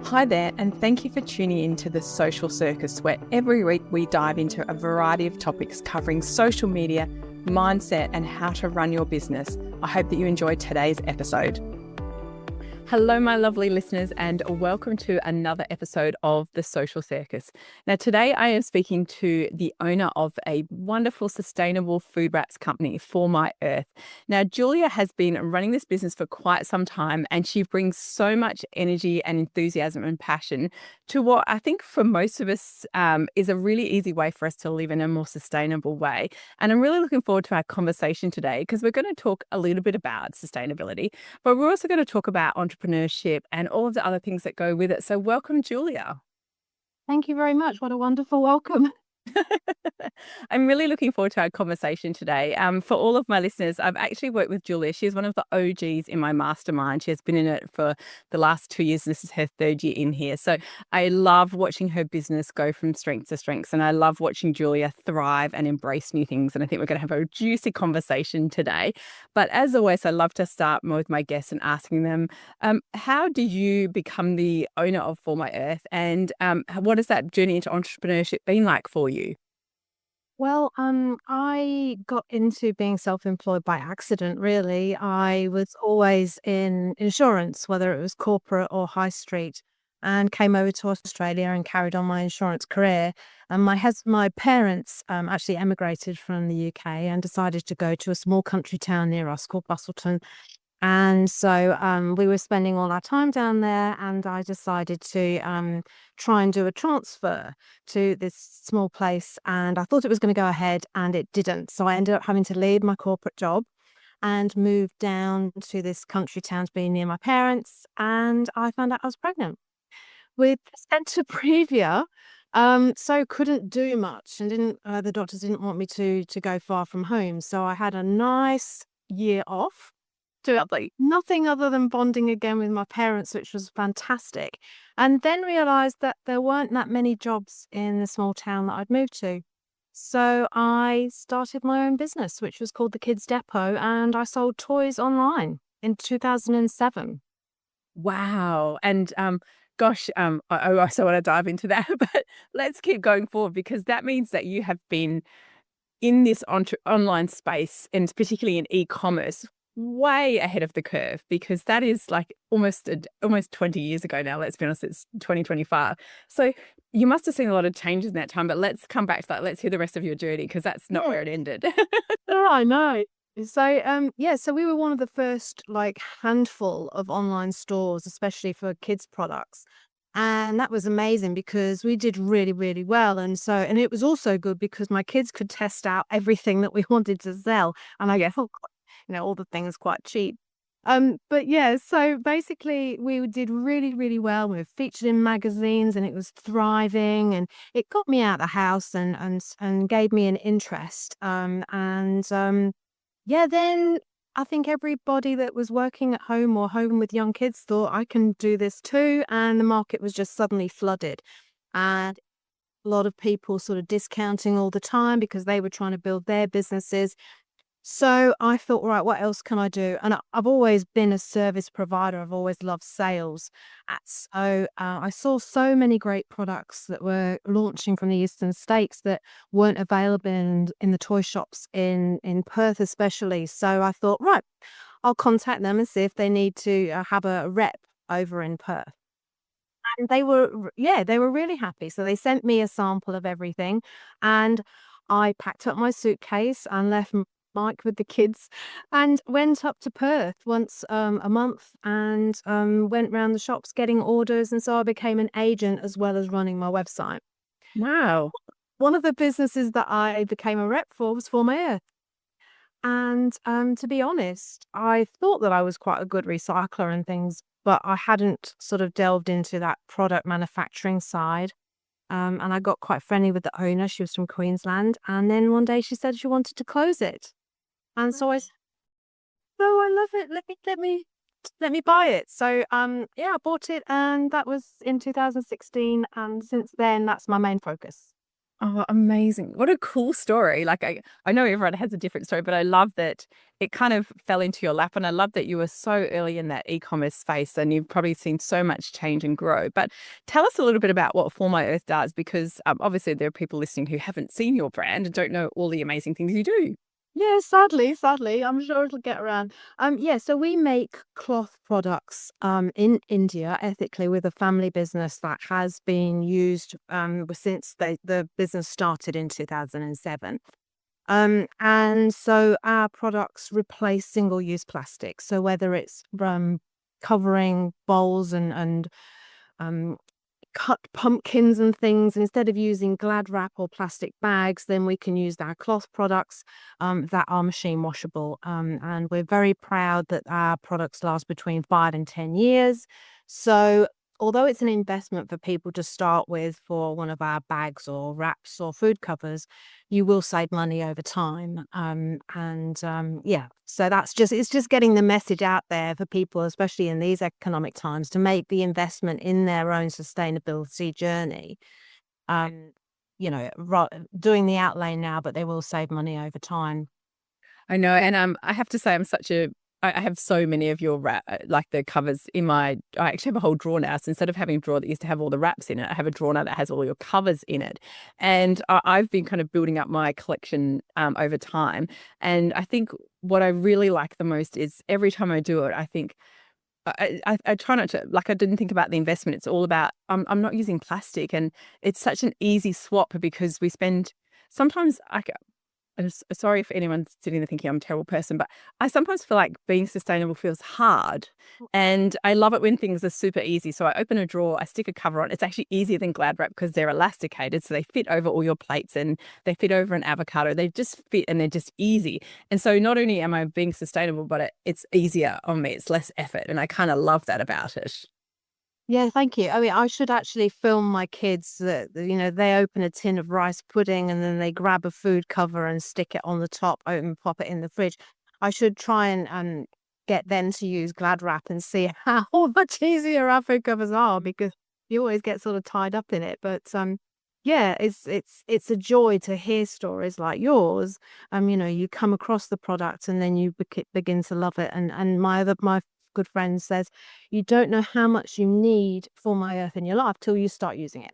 Hi there, and thank you for tuning in to The Social Circus, where every week we dive into a variety of topics covering social media, mindset, and how to run your business. I hope that you enjoyed today's episode. Hello, my lovely listeners, and welcome to another episode of The Social Circus. Now, today I am speaking to the owner of a wonderful sustainable food wraps company, 4MyEarth. Now, Julia has been running this business for quite some time, and she brings so much energy and enthusiasm and passion to what I think for most of us is a really easy way for us to live in a more sustainable way. And I'm really looking forward to our conversation today because we're going to talk a little bit about sustainability, but we're also going to talk about entrepreneurship and all of the other things that go with it. So welcome, Julia. Thank you very much. What a wonderful welcome. I'm really looking forward to our conversation today. For all of my listeners, I've actually worked with Julia. She's one of the OGs in my mastermind. She has been in it for the last 2 years. This is her third year in here. So I love watching her business go from strength to strength. And I love watching Julia thrive and embrace new things. And I think we're going to have a juicy conversation today. But as always, I love to start with my guests and asking them, how did you become the owner of 4MyEarth? And what has that journey into entrepreneurship been like for you? Well, I got into being self-employed by accident, really. I was always in insurance, whether it was corporate or high street, and came over to Australia and carried on my insurance career. And my parents actually emigrated from the UK and decided to go to a small country town near us called Busselton. And so we were spending all our time down there, and I decided to try and do a transfer to this small place. And I thought it was going to go ahead, and it didn't. So I ended up having to leave my corporate job and move down to this country town to be near my parents. And I found out I was pregnant with placenta previa. So couldn't do much, and didn't the doctors didn't want me to go far from home. So I had a nice year off, Lovely. nothing other than bonding again with my parents, which was fantastic. And then realized that there weren't that many jobs in the small town that I'd moved to. So I started my own business, which was called the Kids Depot, and I sold toys online in 2007. Wow. And gosh, I also want to dive into that, but let's keep going forward because that means that you have been in this online space and particularly in e-commerce way ahead of the curve because that is like almost 20 years ago now. Let's be honest, it's 2025. So you must have seen a lot of changes in that time, but let's come back to that. Let's hear the rest of your journey because that's not where it ended. Oh, I know. So so we were one of the first like handful of online stores, especially for kids products. And that was amazing because we did really, really well. And it was also good because my kids could test out everything that we wanted to sell. And I guess, all the things quite cheap. But yeah, so basically we did really, really well. We were featured in magazines and it was thriving, and it got me out of the house and gave me an interest. Yeah, then I think everybody that was working at home or home with young kids thought I can do this too. And the market was just suddenly flooded. And a lot of people sort of discounting all the time because they were trying to build their businesses. So I thought, right, what else can I do? And I've always been a service provider. I've always loved sales. I saw so many great products that were launching from the eastern states that weren't available in the toy shops in Perth especially. So I thought, right, I'll contact them and see if they need to have a rep over in Perth. And they were really happy. So they sent me a sample of everything, and I packed up my suitcase and left Mike with the kids and went up to Perth once a month and went round the shops getting orders. And so I became an agent as well as running my website. Wow. One of the businesses that I became a rep for was 4MyEarth. And to be honest, I thought that I was quite a good recycler and things, but I hadn't sort of delved into that product manufacturing side. And I got quite friendly with the owner. She was from Queensland. And then one day she said she wanted to close it. And so I said, "Oh, I love it. Let me buy it." So yeah, I bought it, and that was in 2016. And since then, that's my main focus. Oh, amazing. What a cool story. Like I know everyone has a different story, but I love that it kind of fell into your lap. And I love that you were so early in that e-commerce space and you've probably seen so much change and grow. But tell us a little bit about what 4MyEarth does, because obviously there are people listening who haven't seen your brand and don't know all the amazing things you do. Yeah, sadly, I'm sure it'll get around. Yeah, so we make cloth products in India ethically with a family business that has been used since the business started in 2007. And so our products replace single-use plastic. So whether it's covering bowls and um, cut pumpkins and things, instead of using Glad wrap or plastic bags, then we can use our cloth products that are machine washable. And we're very proud that our products last between 5 and 10 years. So although it's an investment for people to start with for one of our bags or wraps or food covers, you will save money over time. Yeah, so it's just getting the message out there for people, especially in these economic times, to make the investment in their own sustainability journey. Um, doing the outlay now, but they will save money over time. I know, and I have to say, I have so many of your like the covers in my. I actually have a whole drawer now. So instead of having a drawer that used to have all the wraps in it, I have a drawer now that has all your covers in it. And I've been kind of building up my collection over time. And I think what I really like the most is every time I do it, I think. I try not to, like, I didn't think about the investment. It's all about I'm not using plastic, and it's such an easy swap because we spend sometimes sorry if anyone's sitting there thinking I'm a terrible person, but I sometimes feel like being sustainable feels hard. And I love it when things are super easy. So I open a drawer, I stick a cover on. It's actually easier than Glad wrap because they're elasticated. So they fit over all your plates and they fit over an avocado. They just fit and they're just easy. And so not only am I being sustainable, but it's easier on me. It's less effort. And I kind of love that about it. Yeah, thank you. I mean, I should actually film my kids that they open a tin of rice pudding and then they grab a food cover and stick it on the top, open, pop it in the fridge. I should try and get them to use Glad wrap and see how much easier our food covers are, because you always get sort of tied up in it. But yeah, it's a joy to hear stories like yours. You come across the product and then you begin to love it. And my good friend says, you don't know how much you need 4MyEarth in your life till you start using it.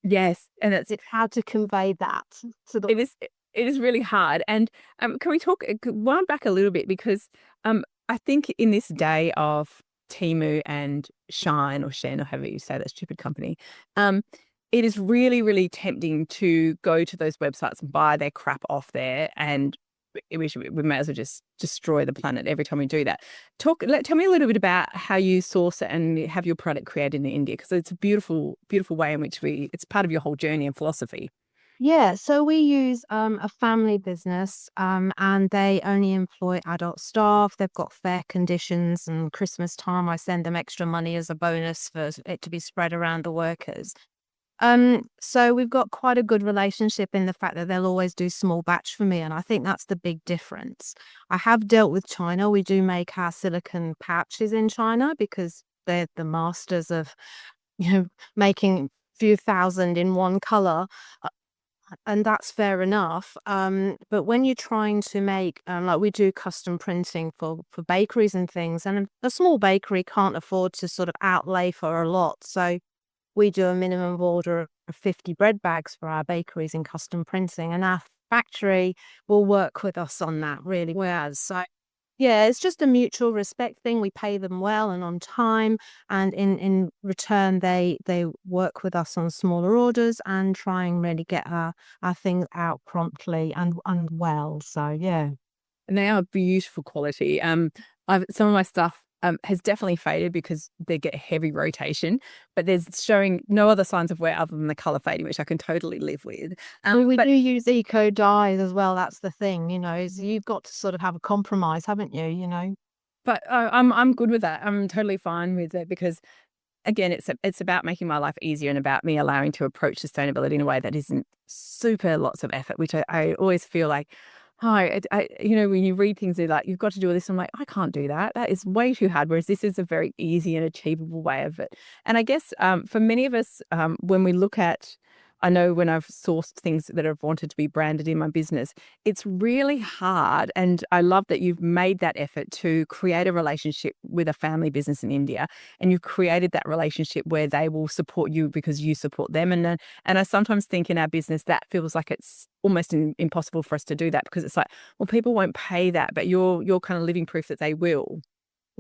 Yes. And It's how to convey that to the. it is really hard. And can we wind back a little bit, because I think in this day of Temu and Shine or Shen or however you say that stupid company, it is really, really tempting to go to those websites and buy their crap off there, and we may as well just destroy the planet every time we do that. Tell me a little bit about how you source it and have your product created in India, because it's a beautiful, beautiful way in which it's part of your whole journey and philosophy. Yeah, so we use a family business, and they only employ adult staff. They've got fair conditions, and Christmas time I send them extra money as a bonus for it to be spread around the workers. So we've got quite a good relationship in the fact that they'll always do small batch for me, and I think that's the big difference. I have dealt with China. We do make our silicone pouches in China because they're the masters of, you know, making few thousand in one color, and that's fair enough. But when you're trying to make, like we do custom printing for bakeries and things, and a small bakery can't afford to sort of outlay for a lot, so we do a minimum order of 50 bread bags for our bakeries in custom printing, and our factory will work with us on that really well. So yeah, it's just a mutual respect thing. We pay them well and on time, and in return, they work with us on smaller orders and try and really get our things out promptly and well. So yeah. And they are beautiful quality. Some of my stuff has definitely faded because they get heavy rotation, but there's showing no other signs of wear other than the color fading, which I can totally live with. We But do use eco dyes as well. That's the thing, is you've got to sort of have a compromise, haven't you? I'm good with that. I'm totally fine with it because, again, it's about making my life easier and about me allowing to approach sustainability in a way that isn't super lots of effort, which I always feel like, oh, when you read things, they're like, you've got to do this. I'm like, I can't do that. That is way too hard. Whereas this is a very easy and achievable way of it. And I guess for many of us, when we look at I know when I've sourced things that I've wanted to be branded in my business, it's really hard. And I love that you've made that effort to create a relationship with a family business in India, and you've created that relationship where they will support you because you support them. And I sometimes think in our business that feels like it's almost impossible for us to do that, because it's like, well, people won't pay that, but you're kind of living proof that they will.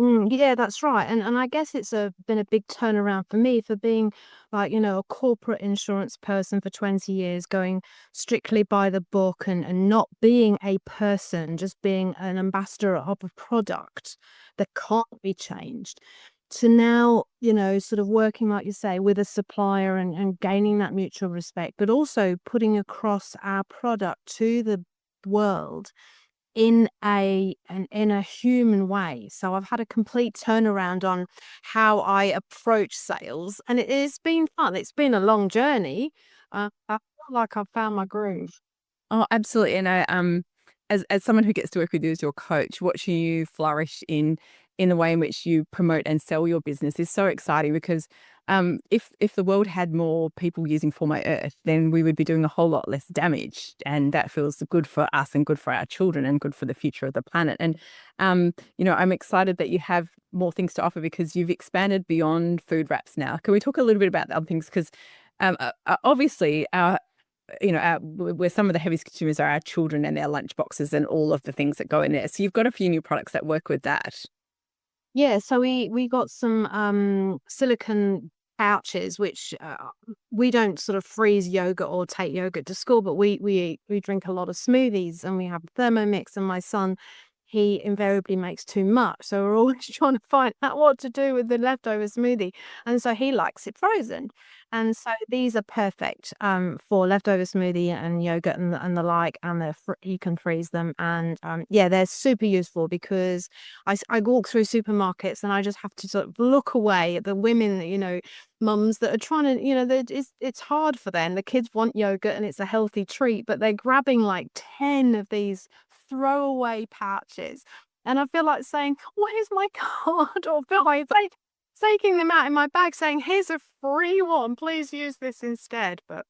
Yeah, that's right. And I guess it's been a big turnaround for me for being like, a corporate insurance person for 20 years, going strictly by the book and not being a person, just being an ambassador of a product that can't be changed. To now, sort of working, like you say, with a supplier and gaining that mutual respect, but also putting across our product to the world in a human way. So I've had a complete turnaround on how I approach sales, and it has been fun. It's been a long journey. I feel like I've found my groove. Oh, absolutely. And as someone who gets to work with you as your coach, watching you flourish in the way in which you promote and sell your business is so exciting, because if the world had more people using For My Earth, then we would be doing a whole lot less damage, and that feels good for us and good for our children and good for the future of the planet. And I'm excited that you have more things to offer, because you've expanded beyond food wraps now. Can we talk a little bit about the other things? Because obviously where some of the heaviest consumers are our children and their lunch boxes and all of the things that go in there. So you've got a few new products that work with that. Yeah, so we got some silicone pouches, which we don't sort of freeze yogurt or take yogurt to school, but we drink a lot of smoothies, and we have Thermomix, and my son, he invariably makes too much. So we're always trying to find out what to do with the leftover smoothie. And so he likes it frozen. And so these are perfect for leftover smoothie and yogurt and the like, and you can freeze them. And yeah, they're super useful, because I walk through supermarkets and I just have to sort of look away at the women, mums that are trying to, it's hard for them. The kids want yogurt and it's a healthy treat, but they're grabbing like 10 of these throwaway pouches. And I feel like saying, where's my card? Or feel like taking them out in my bag saying, here's a free one, please use this instead. But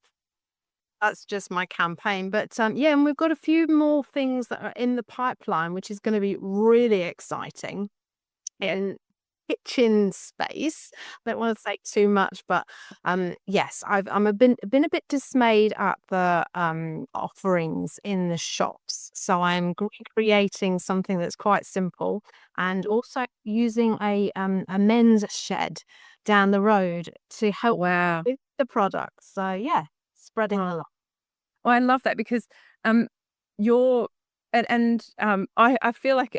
that's just my campaign. But yeah, and we've got a few more things that are in the pipeline, which is going to be really exciting. And kitchen space. I don't want to say too much, but yes, been a bit dismayed at the offerings in the shops. So I'm creating something that's quite simple, and also using a men's shed down the road to help Wow. with the products. So yeah, spreading a lot. Well, I love that, because you're I feel like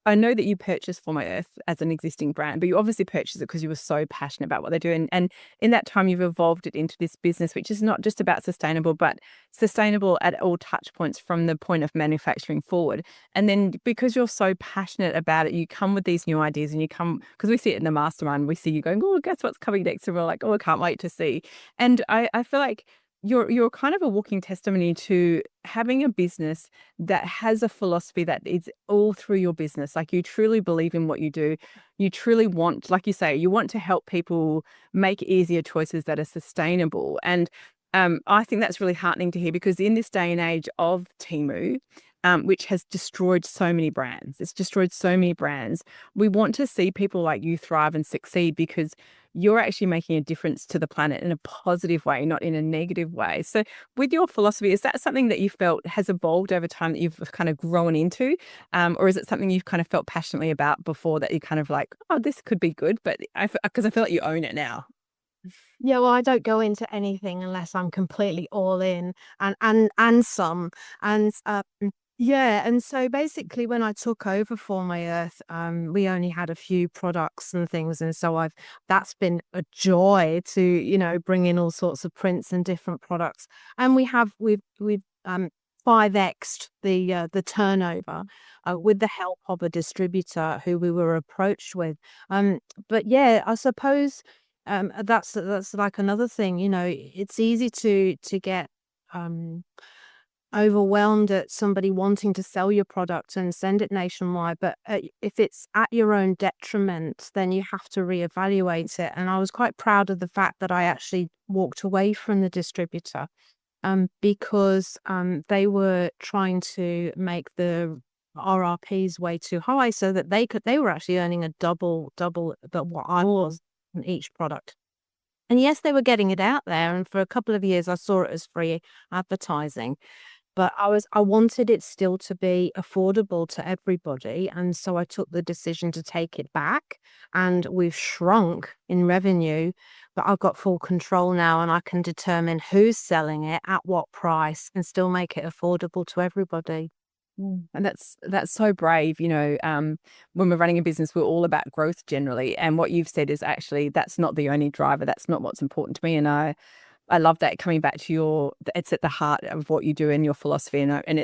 I know that you purchased For My Earth as an existing brand, but you obviously purchased it because you were so passionate about what they do. And in that time, you've evolved it into this business, which is not just about sustainable, but sustainable at all touch points from the point of manufacturing forward. And then because you're so passionate about it, you come with these new ideas, and you come, because we see it in the mastermind, we see you going, oh, guess what's coming next? And we're like, oh, I can't wait to see. And I feel like you're kind of a walking testimony to having a business that has a philosophy that is all through your business. Like, you truly believe in what you do. You truly want, like you say, you want to help people make easier choices that are sustainable. And I think that's really heartening to hear, because in this day and age of Temu, which has destroyed so many brands, we want to see people like you thrive and succeed, because you're actually making a difference to the planet in a positive way, not in a negative way. So with your philosophy, is that something that you felt has evolved over time, that you've kind of grown into? Or is it something you've kind of felt passionately about before, that you kind of like, oh, this could be good, but because I feel like you own it now? Yeah, well, I don't go into anything unless I'm completely all in, and some. And yeah, and so basically when I took over For My Earth, we only had a few products and things, and so that's been a joy to, bring in all sorts of prints and different products. And we've 5x'd the turnover with the help of a distributor who we were approached with. But yeah, I suppose that's like another thing, it's easy to get overwhelmed at somebody wanting to sell your product and send it nationwide. But if it's at your own detriment, then you have to reevaluate it. And I was quite proud of the fact that I actually walked away from the distributor because they were trying to make the RRPs way too high so that they were actually earning a double but what I was on each product. And yes, they were getting it out there. And for a couple of years, I saw it as free advertising. But I wanted it still to be affordable to everybody. And so I took the decision to take it back. And we've shrunk in revenue, but I've got full control now and I can determine who's selling it, at what price, and still make it affordable to everybody. And that's so brave. When we're running a business, we're all about growth generally. And what you've said is actually that's not the only driver. That's not what's important to me. And I love that coming back to it's at the heart of what you do and your philosophy. And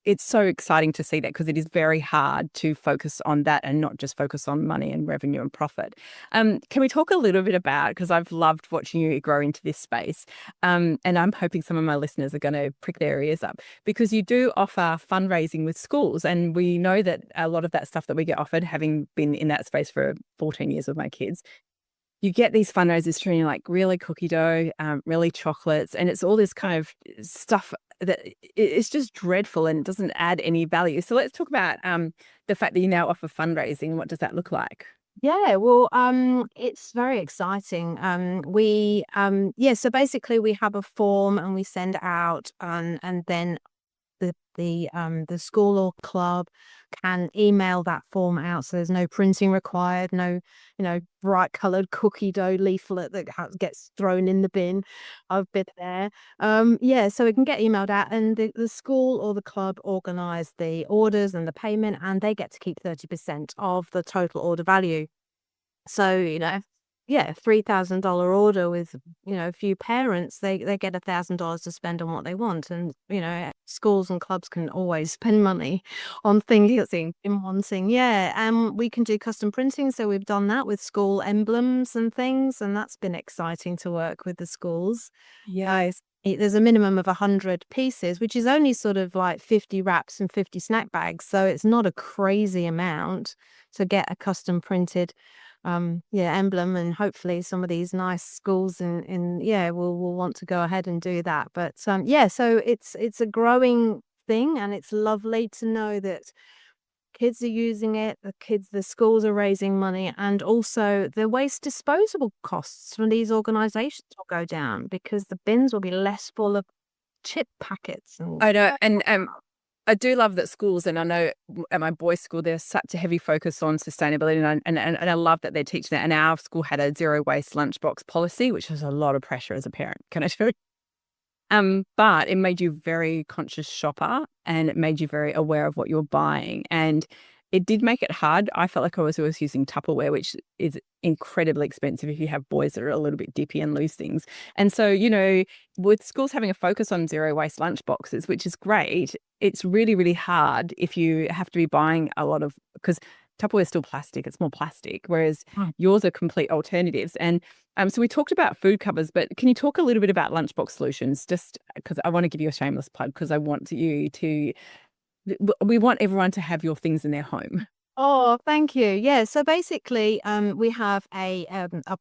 it's so exciting to see that because it is very hard to focus on that and not just focus on money and revenue and profit. Can we talk a little bit about, because I've loved watching you grow into this space, and I'm hoping some of my listeners are going to prick their ears up because you do offer fundraising with schools. And we know that a lot of that stuff that we get offered, having been in that space for 14 years with my kids, you get these fundraisers treating like really cookie dough, really chocolates, and it's all this kind of stuff that it's just dreadful and it doesn't add any value. So let's talk about the fact that you now offer fundraising. What does that look like? Yeah, well, it's very exciting. So basically we have a form and we send out, and then the school or club can email that form out. So there's no printing required, no, bright coloured cookie dough leaflet that gets thrown in the bin. I've been there. So it can get emailed out, and the school or the club organise the orders and the payment, and they get to keep 30% of the total order value. So, $3,000 order with, a few parents, they get $1,000 to spend on what they want. And, schools and clubs can always spend money on things in wanting. Yeah. And we can do custom printing. So we've done that with school emblems and things. And that's been exciting to work with the schools. Yes. There's a minimum of 100 pieces, which is only sort of like 50 wraps and 50 snack bags. So it's not a crazy amount to get a custom printed emblem, and hopefully some of these nice schools will want to go ahead and do that. But so it's a growing thing, and it's lovely to know that kids are using it, the schools are raising money, and also the waste disposable costs from these organizations will go down because the bins will be less full of chip packets. I know, and I do love that schools, and I know at my boys' school there's such a heavy focus on sustainability, and I love that they're teaching that. And our school had a zero waste lunchbox policy, which was a lot of pressure as a parent, can I tell you? But it made you a very conscious shopper, and it made you very aware of what you're buying. And it did make it hard. I felt like I was always using Tupperware, which is incredibly expensive if you have boys that are a little bit dippy and lose things. And so, with schools having a focus on zero waste lunch boxes, which is great, it's really, really hard if you have to be buying a lot of, because Tupperware is still plastic, it's more plastic, whereas yours are complete alternatives. And so we talked about food covers, but can you talk a little bit about lunchbox solutions? Just because I want to give you a shameless plug, because I want we want everyone to have your things in their home. Oh, thank you. Yeah. So basically, we have a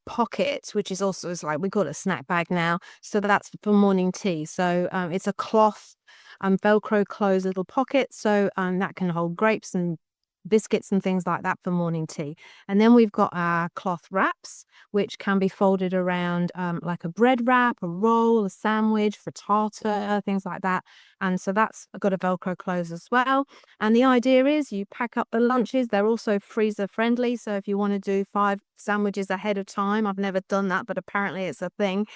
pocket, which is also we call it a snack bag now. So that's for morning tea. So it's a cloth, Velcro closed little pocket. So that can hold grapes and biscuits and things like that for morning tea. And then we've got our cloth wraps, which can be folded around like a bread wrap, a roll, a sandwich, frittata, things like that. And so that's got a Velcro close as well. And the idea is you pack up the lunches. They're also freezer friendly. So if you want to do 5 sandwiches ahead of time, I've never done that, but apparently it's a thing.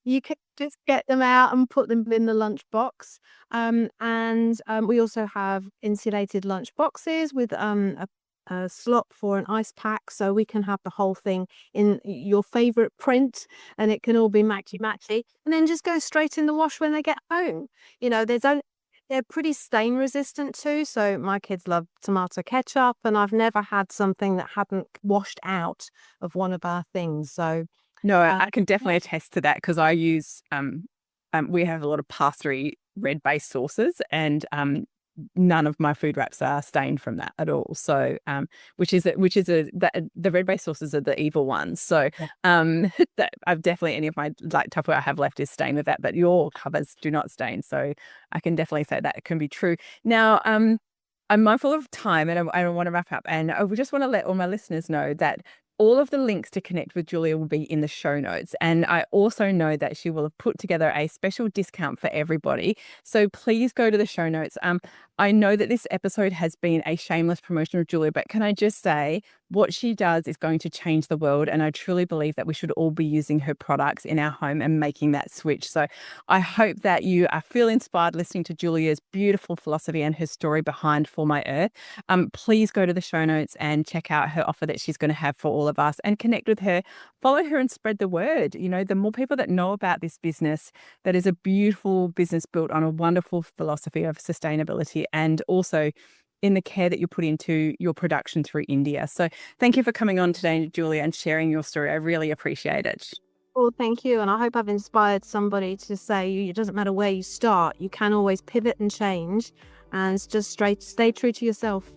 You can just get them out and put them in the lunchbox. We also have insulated lunch boxes with a slot for an ice pack, so we can have the whole thing in your favorite print, and it can all be matchy, and then just go straight in the wash when they get home. They're pretty stain resistant too, so my kids love tomato ketchup, and I've never had something that hadn't washed out of one of our things. So no, I can definitely attest to that, because I use we have a lot of pass-through red-based sources, and none of my food wraps are stained from that at all. So, the red-based sources are the evil ones. So, that I've definitely, any of my like Tupperware I have left is stained with that, but your covers do not stain. So I can definitely say that it can be true. Now, I'm mindful of time, and I want to wrap up, and I just want to let all my listeners know that all of the links to connect with Julia will be in the show notes. And I also know that she will have put together a special discount for everybody. So please go to the show notes. I know that this episode has been a shameless promotion of Julia, but can I just say what she does is going to change the world. And I truly believe that we should all be using her products in our home and making that switch. So I hope that you feel inspired listening to Julia's beautiful philosophy and her story behind 4MyEarth. Please go to the show notes and check out her offer that she's going to have for all of us, and connect with her, follow her, and spread the word. You know, the more people that know about this business, that is a beautiful business built on a wonderful philosophy of sustainability, and also in the care that you put into your production through India. So thank you for coming on today, Julia, and sharing your story. I really appreciate it. Well, thank you. And I hope I've inspired somebody to say it doesn't matter where you start, you can always pivot and change, and just stay true to yourself.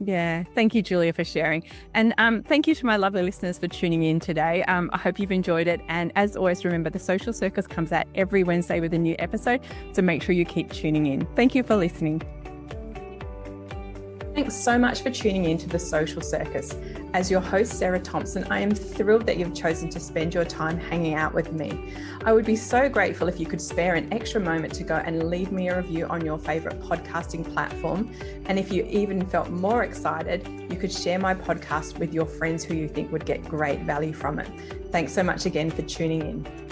Yeah, thank you, Julia, for sharing. And thank you to my lovely listeners for tuning in today. I hope you've enjoyed it. And as always, remember, the Social Circus comes out every Wednesday with a new episode. So make sure you keep tuning in. Thank you for listening. Thanks so much for tuning in to the Social Circus. As your host, Sarah Thompson, I am thrilled that you've chosen to spend your time hanging out with me. I would be so grateful if you could spare an extra moment to go and leave me a review on your favorite podcasting platform. And if you even felt more excited, you could share my podcast with your friends who you think would get great value from it. Thanks so much again for tuning in.